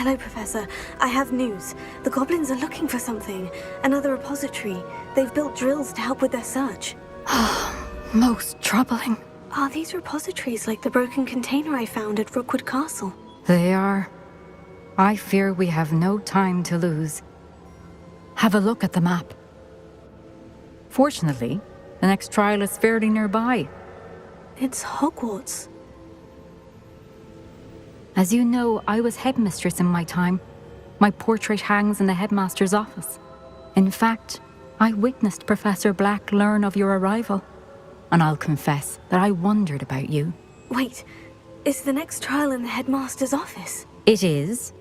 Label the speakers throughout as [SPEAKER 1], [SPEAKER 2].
[SPEAKER 1] Hello, Professor. I have news. The goblins are looking for something. Another repository. They've built drills to help with their search.
[SPEAKER 2] Most troubling.
[SPEAKER 1] Are these repositories like the broken container I found at Rookwood Castle?
[SPEAKER 2] They are. I fear we have no time to lose. Have a look at the map. Fortunately, the next trial is fairly nearby.
[SPEAKER 1] It's Hogwarts.
[SPEAKER 2] As you know, I was headmistress in my time. My portrait hangs in the headmaster's office. In fact, I witnessed Professor Black learn of your arrival. And I'll confess that I wondered about you.
[SPEAKER 1] Wait, is the next trial in the headmaster's office?
[SPEAKER 2] It is.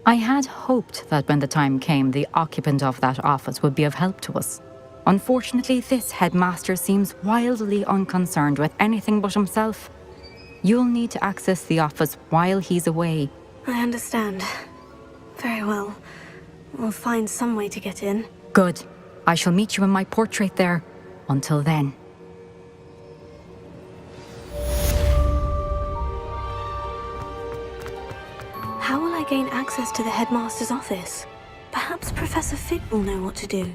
[SPEAKER 2] I had hoped that when the time came, the occupant of that office would be of help to us. Unfortunately, this headmaster seems wildly unconcerned with anything but himself. You'll need to access the office while he's away.
[SPEAKER 1] I understand. Very well. We'll find some way to get in.
[SPEAKER 2] Good. I shall meet you in my portrait there. Until then.
[SPEAKER 1] How will I gain access to the headmaster's office? Perhaps Professor Fig will know what to do.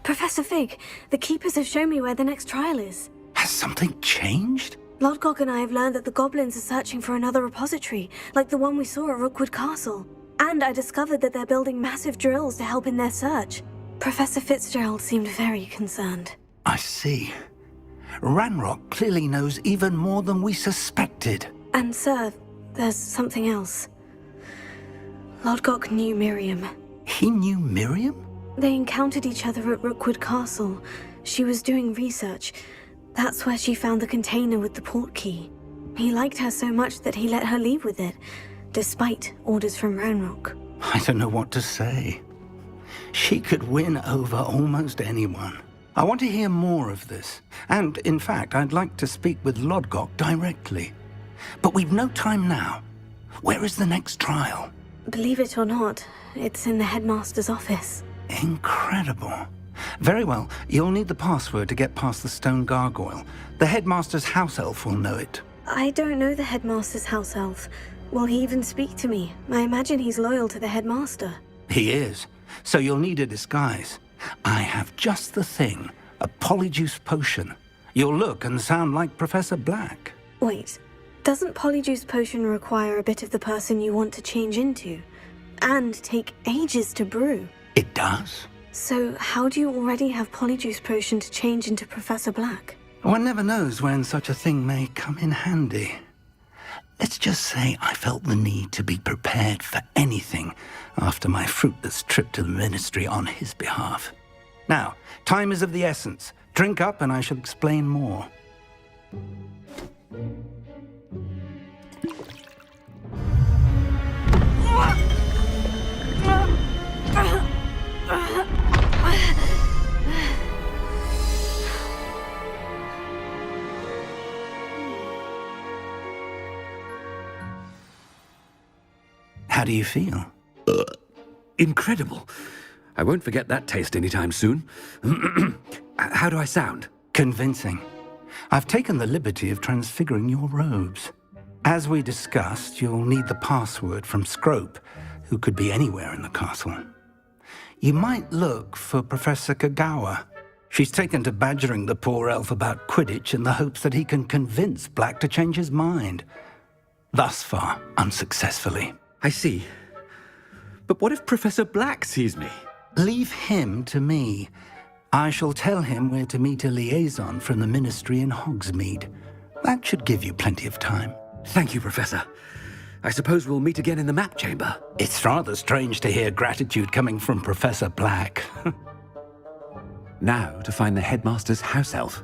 [SPEAKER 1] Professor Fig, the Keepers have shown me where the next trial is.
[SPEAKER 3] Has something changed?
[SPEAKER 1] Lodgok and I have learned that the goblins are searching for another repository, like the one we saw at Rookwood Castle. And I discovered that they're building massive drills to help in their search. Professor Fitzgerald seemed very concerned.
[SPEAKER 3] I see. Ranrock clearly knows even more than we suspected.
[SPEAKER 1] And sir, there's something else. Lodgok knew Miriam.
[SPEAKER 3] He knew Miriam?
[SPEAKER 1] They encountered each other at Rookwood Castle. She was doing research. That's where she found the container with the port key. He liked her so much that he let her leave with it, despite orders from Ranrock.
[SPEAKER 3] I don't know what to say. She could win over almost anyone. I want to hear more of this. And, in fact, I'd like to speak with Lodgok directly. But we've no time now. Where is the next trial?
[SPEAKER 1] Believe it or not, it's in the headmaster's office.
[SPEAKER 3] Incredible. Very well, you'll need the password to get past the stone gargoyle. The headmaster's house elf will know it.
[SPEAKER 1] I don't know the headmaster's house elf. Will he even speak to me? I imagine he's loyal to the headmaster.
[SPEAKER 3] He is. So you'll need a disguise. I have just the thing. A polyjuice potion. You'll look and sound like Professor Black.
[SPEAKER 1] Wait, doesn't polyjuice potion require a bit of the person you want to change into? And take ages to brew?
[SPEAKER 3] It does.
[SPEAKER 1] So how do you already have polyjuice potion to change into Professor Black?
[SPEAKER 3] One never knows when such a thing may come in handy. Let's just say I felt the need to be prepared for anything after my fruitless trip to the ministry on his behalf. Now, time is of the essence. Drink up and I shall explain more. How do you feel?
[SPEAKER 4] Incredible. I won't forget that taste anytime soon. How do I sound?
[SPEAKER 3] Convincing. I've taken the liberty of transfiguring your robes. As we discussed, you'll need the password from Scrope, who could be anywhere in the castle. You might look for Professor Kagawa. She's taken to badgering the poor elf about Quidditch in the hopes that he can convince Black to change his mind. Thus far, unsuccessfully.
[SPEAKER 4] I see. But what if Professor Black sees me?
[SPEAKER 3] Leave him to me. I shall tell him where to meet a liaison from the ministry in Hogsmeade. That should give you plenty of time.
[SPEAKER 4] Thank you, Professor. I suppose we'll meet again in the map chamber.
[SPEAKER 3] It's rather strange to hear gratitude coming from Professor Black.
[SPEAKER 4] Now to find the headmaster's house elf.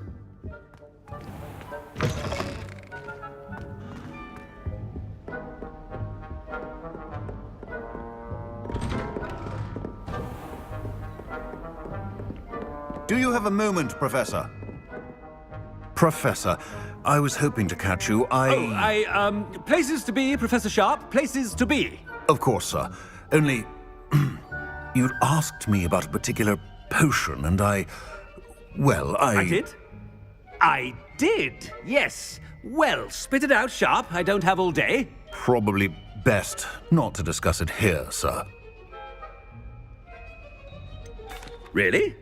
[SPEAKER 5] Do you have a moment, Professor? Professor, I was hoping to catch you.
[SPEAKER 4] Places to be, Professor Sharp, places to be.
[SPEAKER 5] Of course, sir. Only... you'd asked me about a particular potion, and I
[SPEAKER 4] did? I did, yes. Well, spit it out, Sharp. I don't have all day.
[SPEAKER 5] Probably best not to discuss it here, sir.
[SPEAKER 4] Really?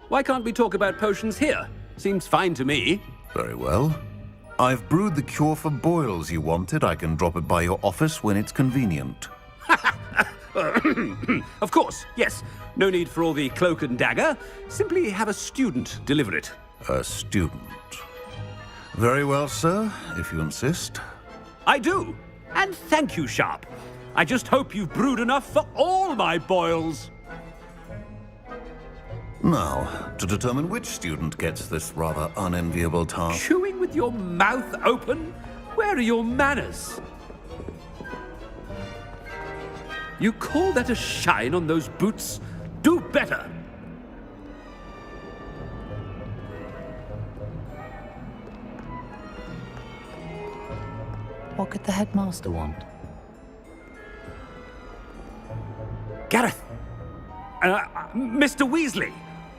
[SPEAKER 4] Why can't we talk about potions here? Seems fine to me.
[SPEAKER 5] Very well. I've brewed the cure for boils you wanted. I can drop it by your office when it's convenient.
[SPEAKER 4] Of course, yes. No need for all the cloak and dagger. Simply have a student deliver it.
[SPEAKER 5] A student. Very well, sir, if you insist.
[SPEAKER 4] I do. And thank you, Sharp. I just hope you've brewed enough for all my boils.
[SPEAKER 5] Now, to determine which student gets this rather unenviable task...
[SPEAKER 4] Chewing with your mouth open? Where are your manners? You call that a shine on those boots? Do better!
[SPEAKER 6] What could the headmaster want?
[SPEAKER 4] Gareth! Mr. Weasley!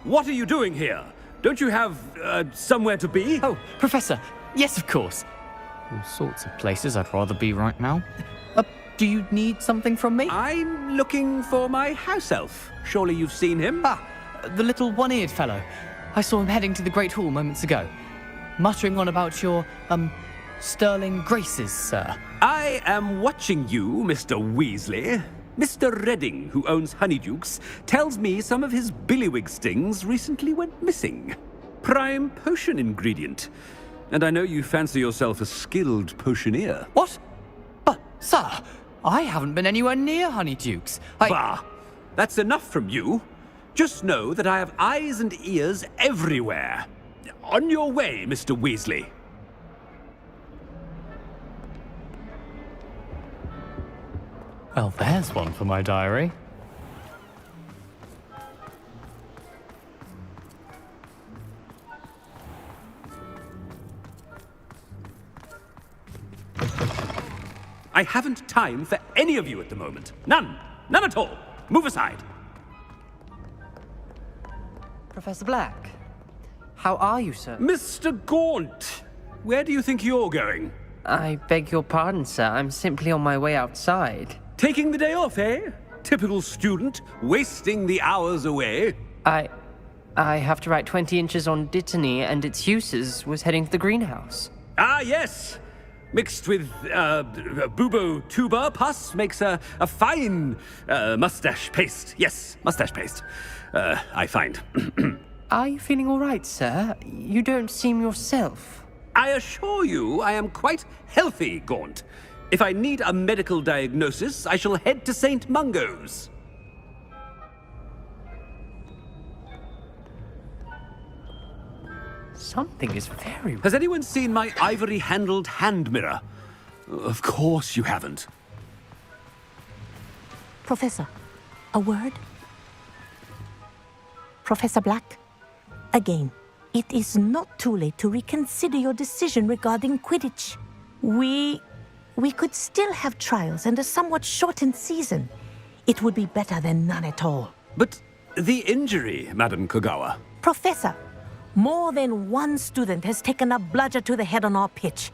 [SPEAKER 4] What are you doing here? Don't you have, somewhere to be?
[SPEAKER 6] Oh, Professor! Yes, of course! All sorts of places I'd rather be right now. Do you need something from me?
[SPEAKER 4] I'm looking for my house elf. Surely you've seen him?
[SPEAKER 6] Ah, the little one-eared fellow. I saw him heading to the Great Hall moments ago. Muttering on about your, sterling graces, sir.
[SPEAKER 4] I am watching you, Mr. Weasley. Mr. Redding, who owns Honeydukes, tells me some of his billywig stings recently went missing. Prime potion ingredient. And I know you fancy yourself a skilled potioneer.
[SPEAKER 6] What? But, sir, I haven't been anywhere near Honeydukes.
[SPEAKER 4] Bah! That's enough from you. Just know that I have eyes and ears everywhere. On your way, Mr. Weasley.
[SPEAKER 6] Well, there's one for my diary.
[SPEAKER 4] I haven't time for any of you at the moment. None. None at all. Move aside.
[SPEAKER 7] Professor Black, how are you, sir?
[SPEAKER 4] Mr. Gaunt, where do you think you're going?
[SPEAKER 7] I beg your pardon, sir. I'm simply on my way outside.
[SPEAKER 4] Taking the day off, eh? Typical student, wasting the hours away.
[SPEAKER 7] I have to write 20 inches on Dittany and its uses. Was heading to the greenhouse.
[SPEAKER 4] Ah, yes. Mixed with bubo tuber pus makes a fine mustache paste. Yes, mustache paste. I find.
[SPEAKER 7] Are you feeling all right, sir? You don't seem yourself.
[SPEAKER 4] I assure you I am quite healthy, Gaunt. If I need a medical diagnosis, I shall head to St. Mungo's.
[SPEAKER 7] Something is very...
[SPEAKER 4] Has anyone seen my ivory-handled hand mirror? Of course you haven't.
[SPEAKER 8] Professor, a word? Professor Black, again, it is not too late to reconsider your decision regarding Quidditch. We could still have trials and a somewhat shortened season. It would be better than none at all.
[SPEAKER 4] But the injury, Madam Kogawa.
[SPEAKER 8] Professor, more than one student has taken a bludger to the head on our pitch.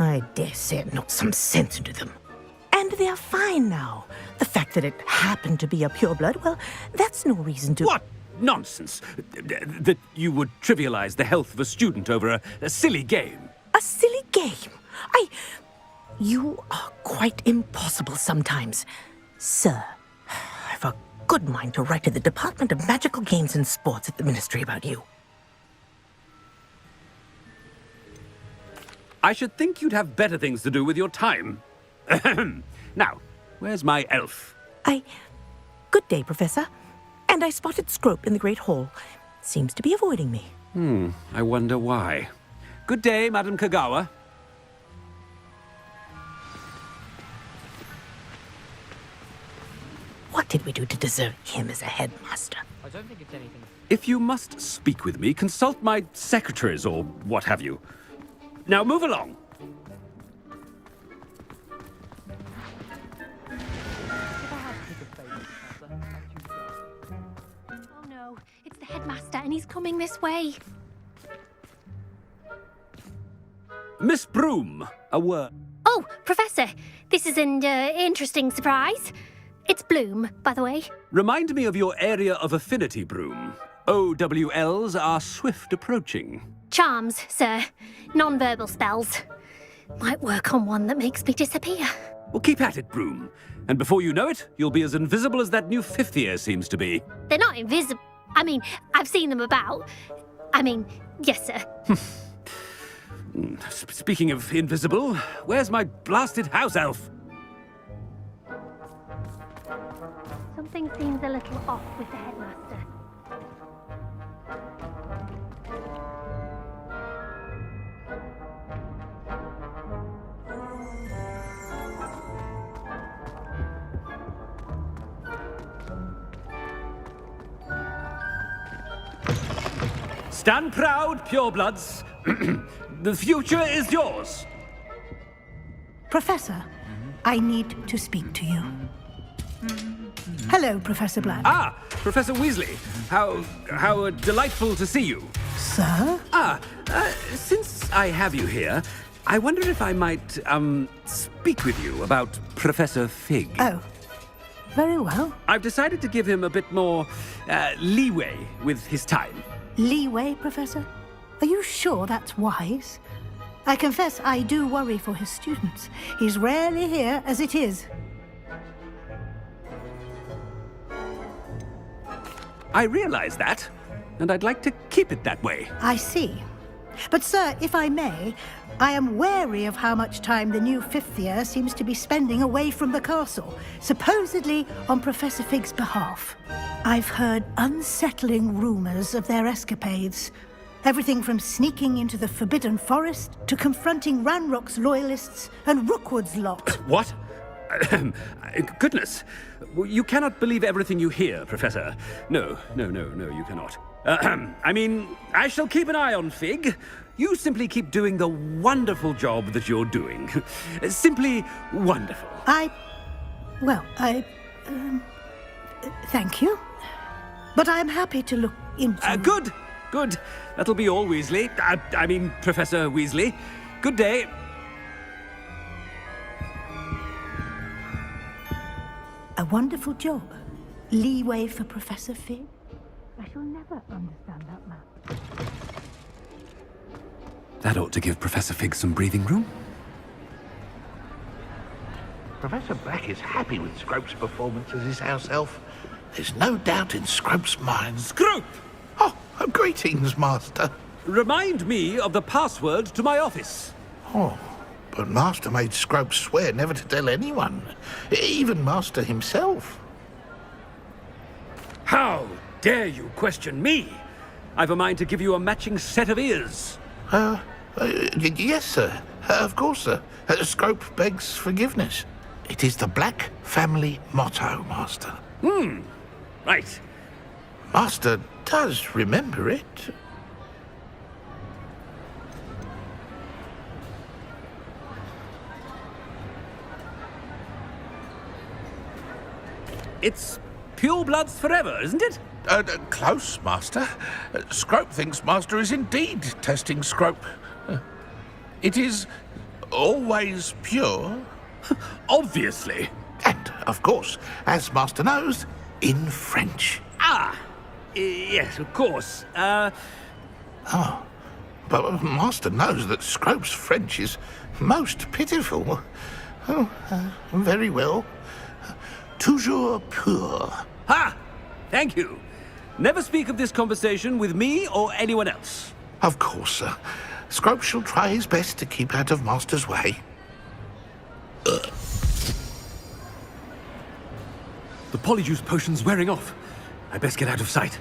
[SPEAKER 8] I dare say it knocked some sense into them. And they are fine now. The fact that it happened to be a pureblood, well, that's no reason to...
[SPEAKER 4] What nonsense! That you would trivialize the health of a student over a silly game.
[SPEAKER 8] A silly game? You are quite impossible sometimes. Sir, I've a good mind to write to the Department of Magical Games and Sports at the Ministry about you.
[SPEAKER 4] I should think you'd have better things to do with your time. Now, where's my elf?
[SPEAKER 8] Good day, Professor. And I spotted Scrope in the Great Hall. Seems to be avoiding me.
[SPEAKER 4] I wonder why. Good day, Madam Kogawa.
[SPEAKER 8] What did we do to deserve him as a headmaster?
[SPEAKER 7] I don't think it's anything.
[SPEAKER 4] If you must speak with me, consult my secretaries or what have you. Now move along.
[SPEAKER 9] Oh no, it's the headmaster and he's coming this way.
[SPEAKER 4] Miss Broom, a word.
[SPEAKER 9] Oh, Professor, this is an interesting surprise. It's Bloom, by the way.
[SPEAKER 4] Remind me of your area of affinity, Broom. OWLs are swift approaching.
[SPEAKER 9] Charms, sir. Non-verbal spells. Might work on one that makes me disappear.
[SPEAKER 4] Well, keep at it, Broom. And before you know it, you'll be as invisible as that new fifth year seems to be.
[SPEAKER 9] They're not invisible. I mean, I've seen them about. I mean, yes, sir.
[SPEAKER 4] Speaking of invisible, where's my blasted house elf?
[SPEAKER 9] Something seems a little off with the headmaster.
[SPEAKER 4] Stand proud, purebloods. The future is yours.
[SPEAKER 10] Professor, I need to speak to you. Hello, Professor Black.
[SPEAKER 4] Ah, Professor Weasley. How delightful to see you.
[SPEAKER 10] Sir?
[SPEAKER 4] Since I have you here, I wonder if I might, speak with you about Professor Fig.
[SPEAKER 10] Oh, very well.
[SPEAKER 4] I've decided to give him a bit more, leeway with his time.
[SPEAKER 10] Leeway, Professor? Are you sure that's wise? I confess I do worry for his students. He's rarely here as it is.
[SPEAKER 4] I realize that, and I'd like to keep it that way.
[SPEAKER 10] I see. But, sir, if I may, I am wary of how much time the new fifth year seems to be spending away from the castle, supposedly on Professor Fig's behalf. I've heard unsettling rumors of their escapades. Everything from sneaking into the Forbidden Forest to confronting Ranrock's loyalists and Rookwood's lot.
[SPEAKER 4] What? Goodness. You cannot believe everything you hear, Professor. No, you cannot. I mean, I shall keep an eye on Fig. You simply keep doing the wonderful job that you're doing. Simply wonderful.
[SPEAKER 10] Thank you. But I am happy to look into...
[SPEAKER 4] Good. That'll be all, Weasley. I mean, Professor Weasley. Good day.
[SPEAKER 10] A wonderful job. Leeway for Professor Fig. I shall never understand that man.
[SPEAKER 4] That ought to give Professor Fig some breathing room.
[SPEAKER 11] Professor Black is happy with Scrope's performance as his house elf. There's no doubt in Scrope's mind.
[SPEAKER 4] Scrope!
[SPEAKER 11] Oh, greetings, Master.
[SPEAKER 4] Remind me of the password to my office.
[SPEAKER 11] Oh, but Master made Scrope swear never to tell anyone, even Master himself.
[SPEAKER 4] How dare you question me? I've a mind to give you a matching set of ears.
[SPEAKER 11] Yes, sir. Of course, sir. Scrope begs forgiveness. It is the Black family motto, Master.
[SPEAKER 4] Right.
[SPEAKER 11] Master does remember it.
[SPEAKER 4] It's purebloods forever, isn't it?
[SPEAKER 11] Close, Master. Scrope thinks Master is indeed testing Scrope. It is always pure.
[SPEAKER 4] Obviously.
[SPEAKER 11] And, of course, as Master knows, in French.
[SPEAKER 4] Yes, of course.
[SPEAKER 11] But Master knows that Scrope's French is most pitiful. Very well. Toujours pur.
[SPEAKER 4] Thank you. Never speak of this conversation with me or anyone else.
[SPEAKER 11] Of course, sir. Scrope shall try his best to keep out of Master's way.
[SPEAKER 4] The polyjuice potion's wearing off. I best get out of sight.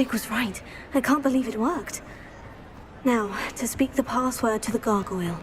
[SPEAKER 1] Fig was right. I can't believe it worked. Now, to speak the password to the gargoyle.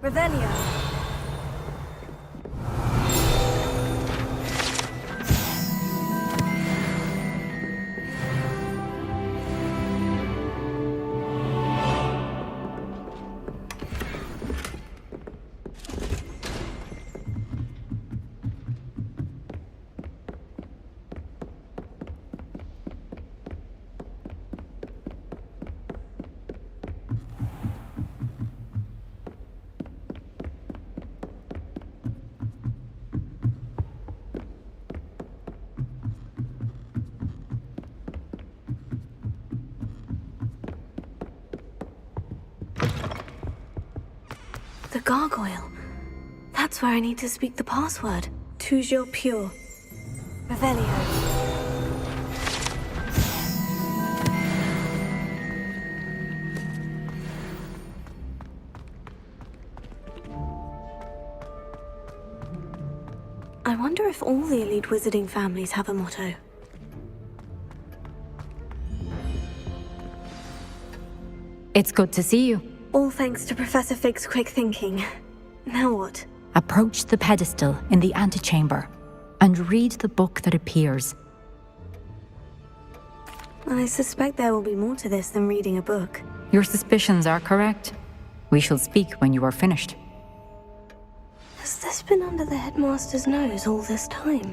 [SPEAKER 1] Revelio. The gargoyle. That's where I need to speak the password. Toujours pure. Revelio. I wonder if all the elite wizarding families have a motto.
[SPEAKER 2] It's good to see you.
[SPEAKER 1] All thanks to Professor Fig's quick thinking. Now what?
[SPEAKER 2] Approach the pedestal in the antechamber and read the book that appears.
[SPEAKER 1] I suspect there will be more to this than reading a book.
[SPEAKER 2] Your suspicions are correct. We shall speak when you are finished.
[SPEAKER 1] Has this been under the headmaster's nose all this time?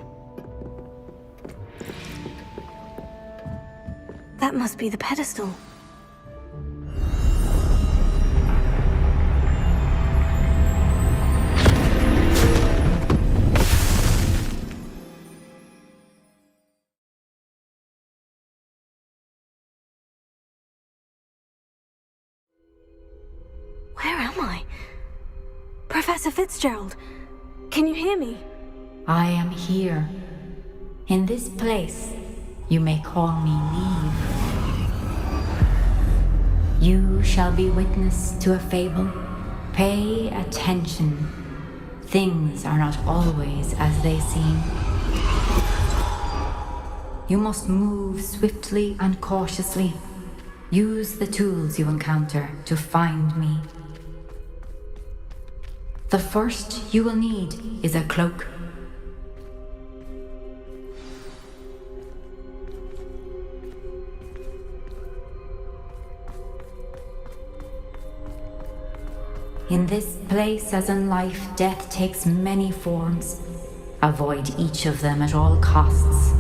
[SPEAKER 1] That must be the pedestal. Where am I? Professor Fitzgerald, can you hear me?
[SPEAKER 2] I am here. In this place, you may call me Neve. You shall be witness to a fable. Pay attention. Things are not always as they seem. You must move swiftly and cautiously. Use the tools you encounter to find me. The first you will need is a cloak. In this place, as in life, death takes many forms. Avoid each of them at all costs.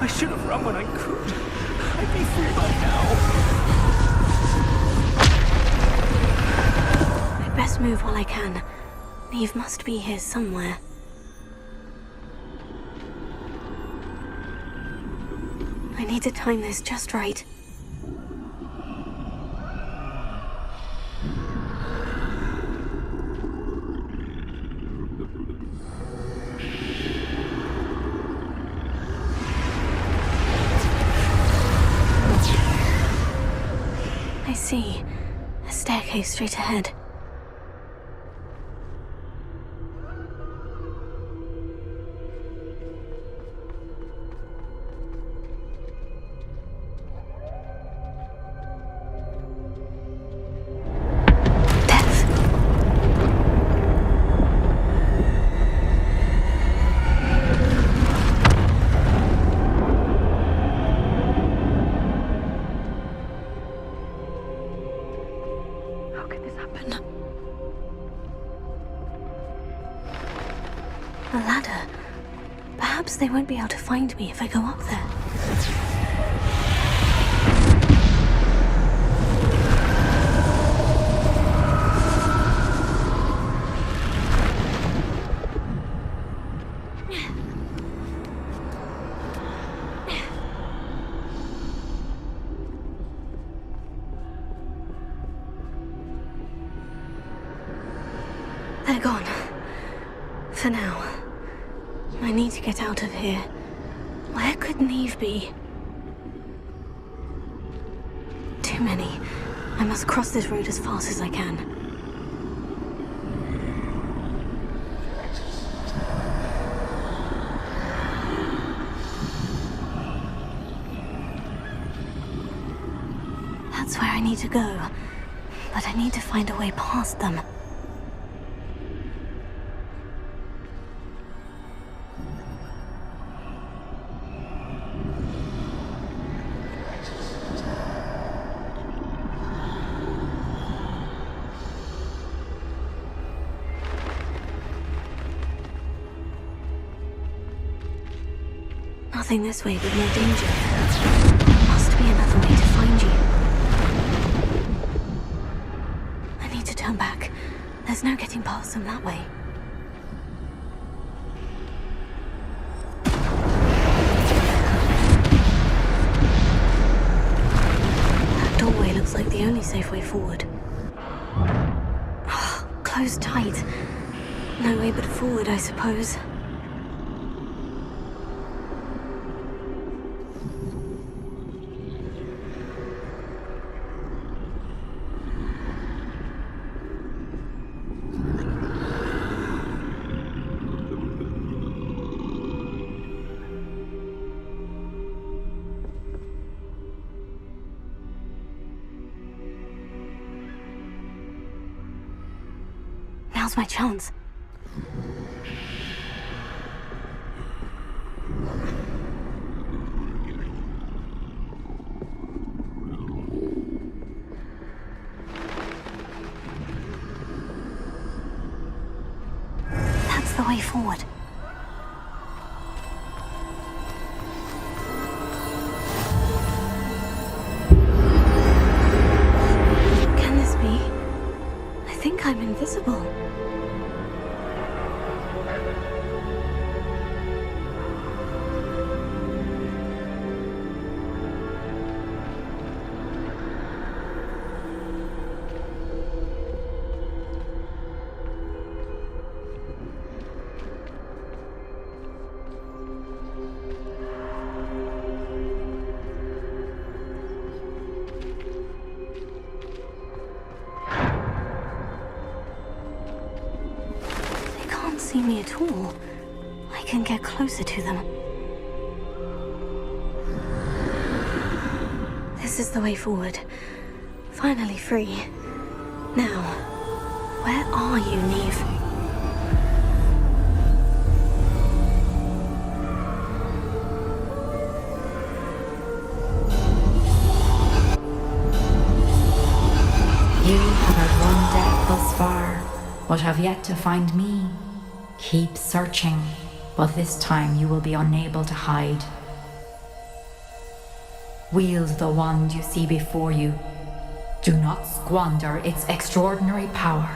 [SPEAKER 4] I should have run when I could. I'd be free by now.
[SPEAKER 1] I'd best move while I can. Neve must be here somewhere. I need to time this just right. I see. A staircase straight ahead. A ladder. Perhaps they won't be able to find me if I go up there. They're gone. For now. I need to get out of here. Where could Neve be? Too many. I must cross this road as fast as I can. That's where I need to go. But I need to find a way past them. Nothing this way but more danger. There must be another way to find you. I need to turn back. There's no getting past them that way. That doorway looks like the only safe way forward. Oh, closed tight. No way but forward, I suppose. Now's my chance. That's the way forward. Can this be? I think I'm invisible. See me at all. I can get closer to them. This is the way forward. Finally free. Now, where are you, Neve?
[SPEAKER 2] You have had one death thus far, but have yet to find me. Keep searching, but this time you will be unable to hide. Wield the wand you see before you. Do not squander its extraordinary power.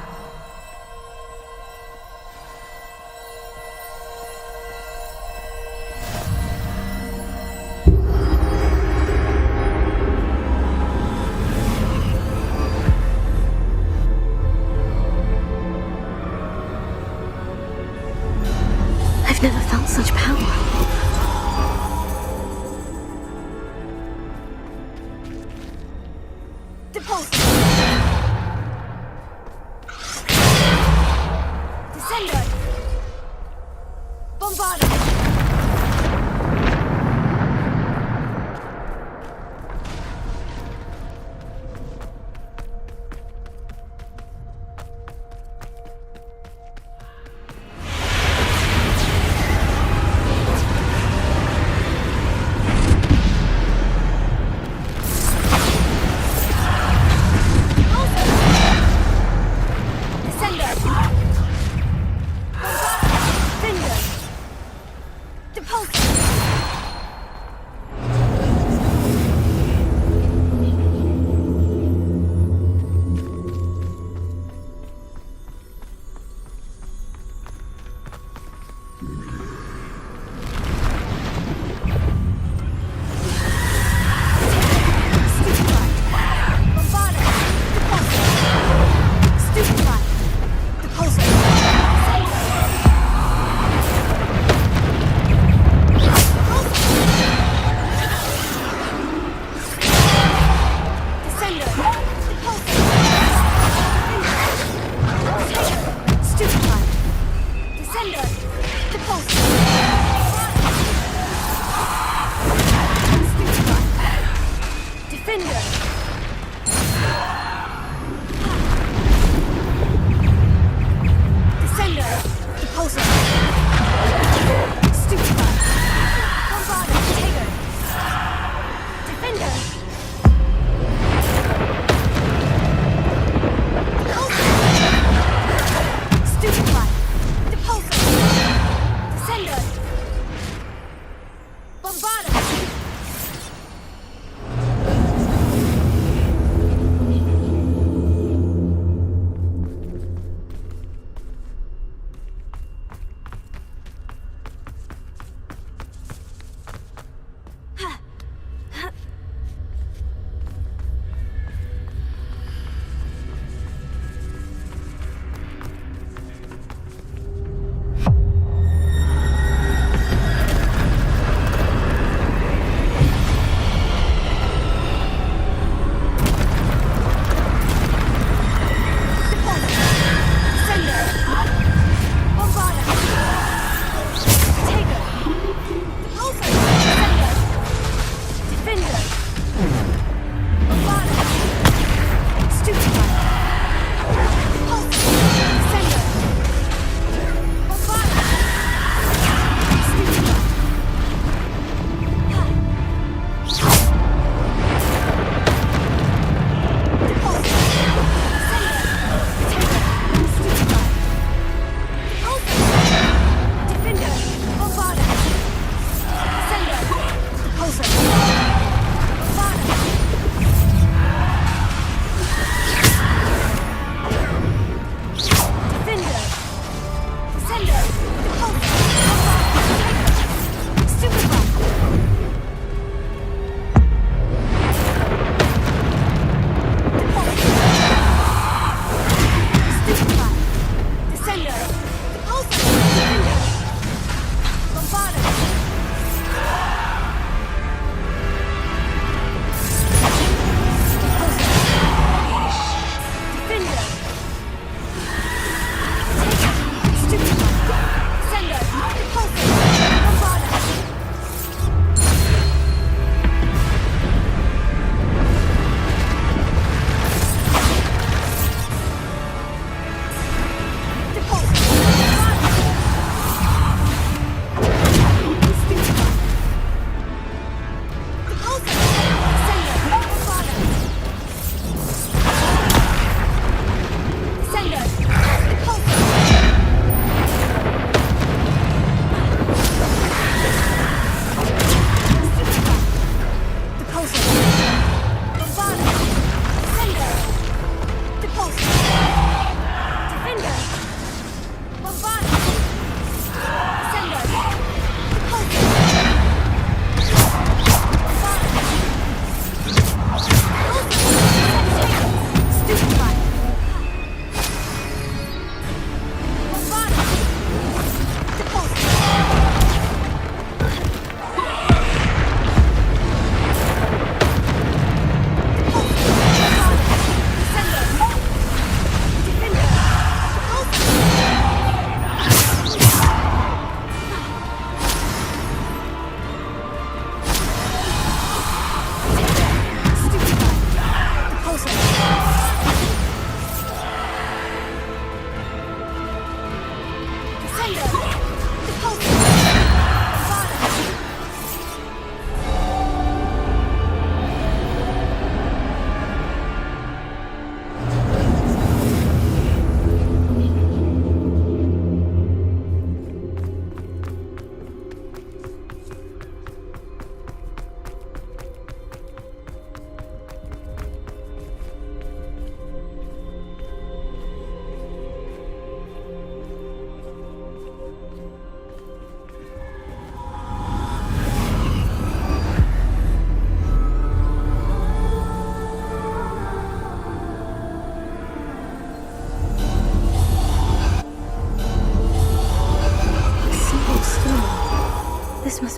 [SPEAKER 1] I've never felt such power.
[SPEAKER 12] Descendo! Bombarda!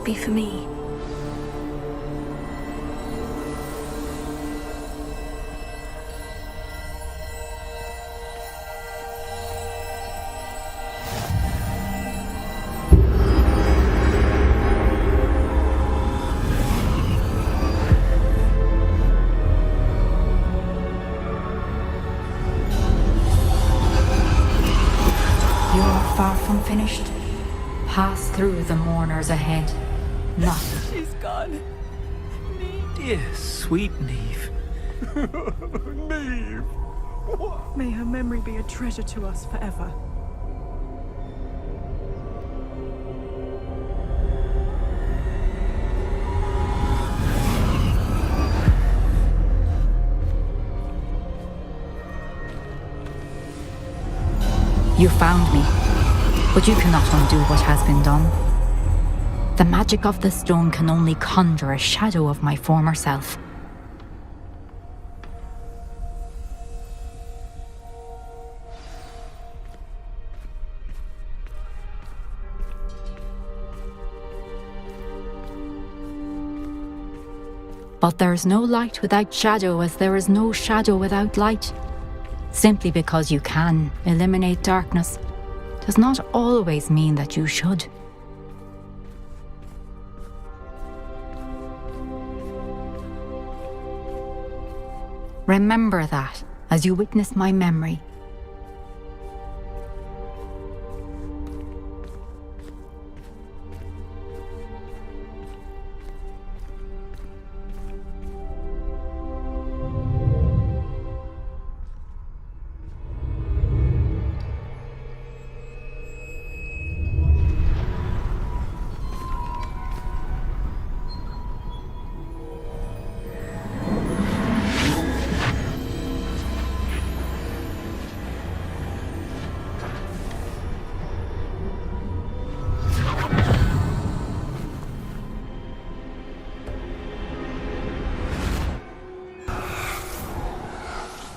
[SPEAKER 1] be for me.
[SPEAKER 2] You're far from finished. Pass through the mourners ahead. Not.
[SPEAKER 6] She's gone.
[SPEAKER 4] Dear sweet Neve.
[SPEAKER 11] Neve!
[SPEAKER 12] May her memory be a treasure to us forever.
[SPEAKER 2] You found me, but you cannot undo what has been done. The magic of the stone can only conjure a shadow of my former self. But there is no light without shadow, as there is no shadow without light. Simply because you can eliminate darkness does not always mean that you should. Remember that as you witness my memory.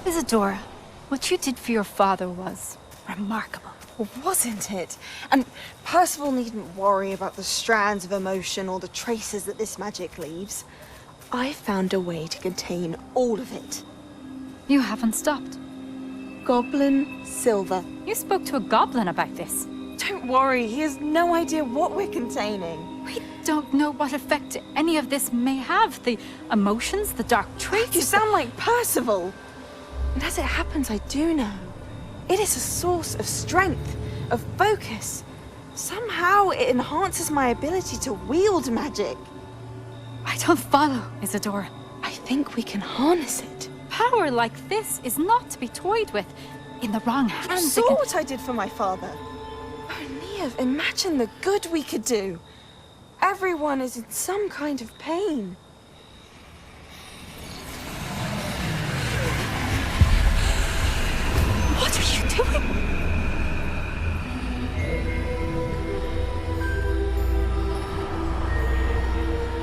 [SPEAKER 13] Isadora, what you did for your father was remarkable.
[SPEAKER 14] Well, wasn't it? And Percival needn't worry about the strands of emotion or the traces that this magic leaves. I found a way to contain all of it.
[SPEAKER 13] You haven't stopped.
[SPEAKER 14] Goblin Silver.
[SPEAKER 13] You spoke to a goblin about this.
[SPEAKER 14] Don't worry, he has no idea what we're containing.
[SPEAKER 13] We don't know what effect any of this may have. The emotions, the dark traits.
[SPEAKER 14] You sound like Percival. And as it happens, I do know. It is a source of strength, of focus. Somehow it enhances my ability to wield magic.
[SPEAKER 13] I don't follow, Isadora.
[SPEAKER 14] I think we can harness it.
[SPEAKER 13] Power like this is not to be toyed with. In the wrong hands.
[SPEAKER 14] You saw what I did for my father. Oh, Neve, imagine the good we could do. Everyone is in some kind of pain.
[SPEAKER 13] What are you doing?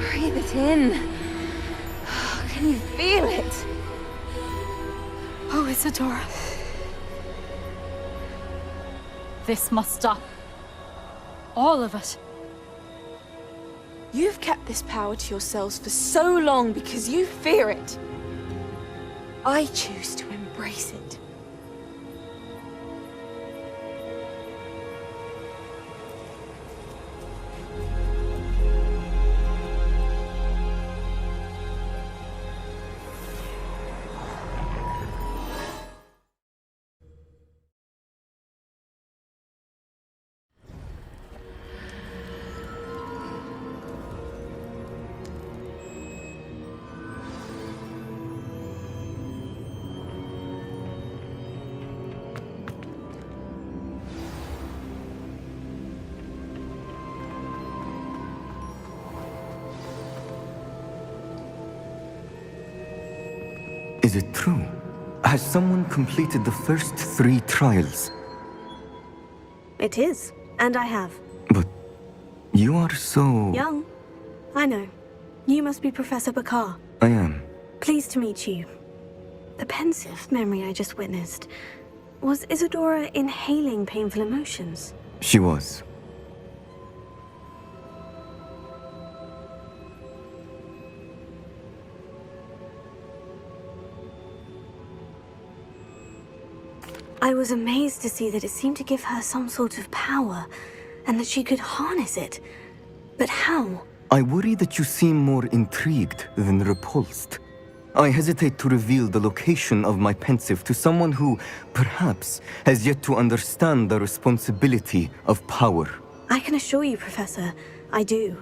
[SPEAKER 14] Breathe it in. Can you feel it?
[SPEAKER 13] Oh, Isadora. This must stop. All of it.
[SPEAKER 14] You've kept this power to yourselves for so long because you fear it. I choose to embrace it.
[SPEAKER 15] Is it true? Has someone completed the first 3 trials?
[SPEAKER 1] It is, and I have.
[SPEAKER 15] But you are so...
[SPEAKER 1] Young. I know. You must be Professor Bakar.
[SPEAKER 15] I am.
[SPEAKER 1] Pleased to meet you. The pensive memory I just witnessed. Was Isadora inhaling painful emotions?
[SPEAKER 15] She was.
[SPEAKER 1] I was amazed to see that it seemed to give her some sort of power, and that she could harness it. But how?
[SPEAKER 15] I worry that you seem more intrigued than repulsed. I hesitate to reveal the location of my pensive to someone who, perhaps, has yet to understand the responsibility of power.
[SPEAKER 1] I can assure you, Professor, I do.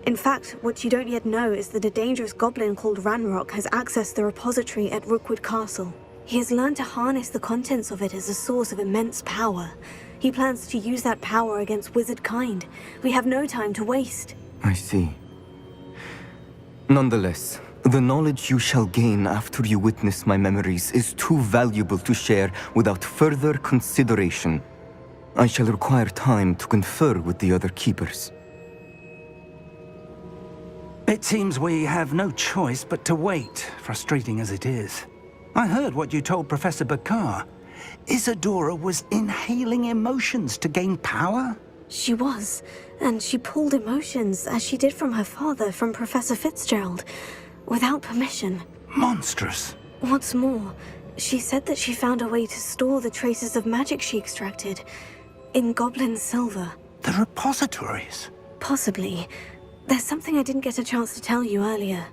[SPEAKER 1] In fact, what you don't yet know is that a dangerous goblin called Ranrock has accessed the repository at Rookwood Castle. He has learned to harness the contents of it as a source of immense power. He plans to use that power against wizard kind. We have no time to waste.
[SPEAKER 15] I see. Nonetheless, the knowledge you shall gain after you witness my memories is too valuable to share without further consideration. I shall require time to confer with the other keepers.
[SPEAKER 3] It seems we have no choice but to wait, frustrating as it is. I heard what you told Professor Bakar. Isadora was inhaling emotions to gain power?
[SPEAKER 1] She was, and she pulled emotions, as she did from her father, from Professor Fitzgerald, without permission.
[SPEAKER 3] Monstrous.
[SPEAKER 1] What's more, she said that she found a way to store the traces of magic she extracted in goblin silver.
[SPEAKER 3] The repositories?
[SPEAKER 1] Possibly. There's something I didn't get a chance to tell you earlier.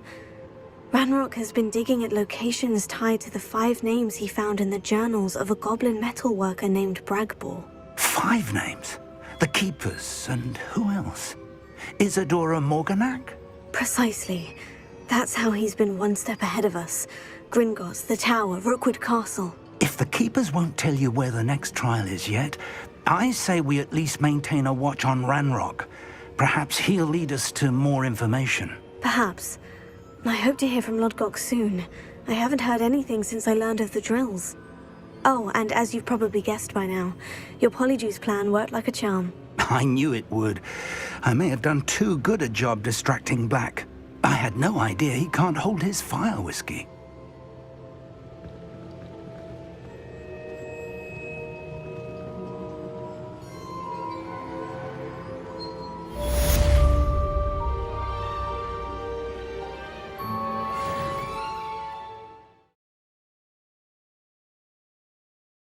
[SPEAKER 1] Ranrock has been digging at locations tied to the 5 names he found in the journals of a goblin metalworker named Bragbor.
[SPEAKER 3] 5 names? The Keepers, and who else? Isadora Morganac?
[SPEAKER 1] Precisely. That's how he's been one step ahead of us. Gringotts, the Tower, Rookwood Castle.
[SPEAKER 3] If the Keepers won't tell you where the next trial is yet, I say we at least maintain a watch on Ranrock. Perhaps he'll lead us to more information.
[SPEAKER 1] Perhaps. I hope to hear from Lodgok soon. I haven't heard anything since I learned of the drills. Oh, and as you've probably guessed by now, your Polyjuice plan worked like a charm.
[SPEAKER 3] I knew it would. I may have done too good a job distracting Black. I had no idea he can't hold his fire whiskey.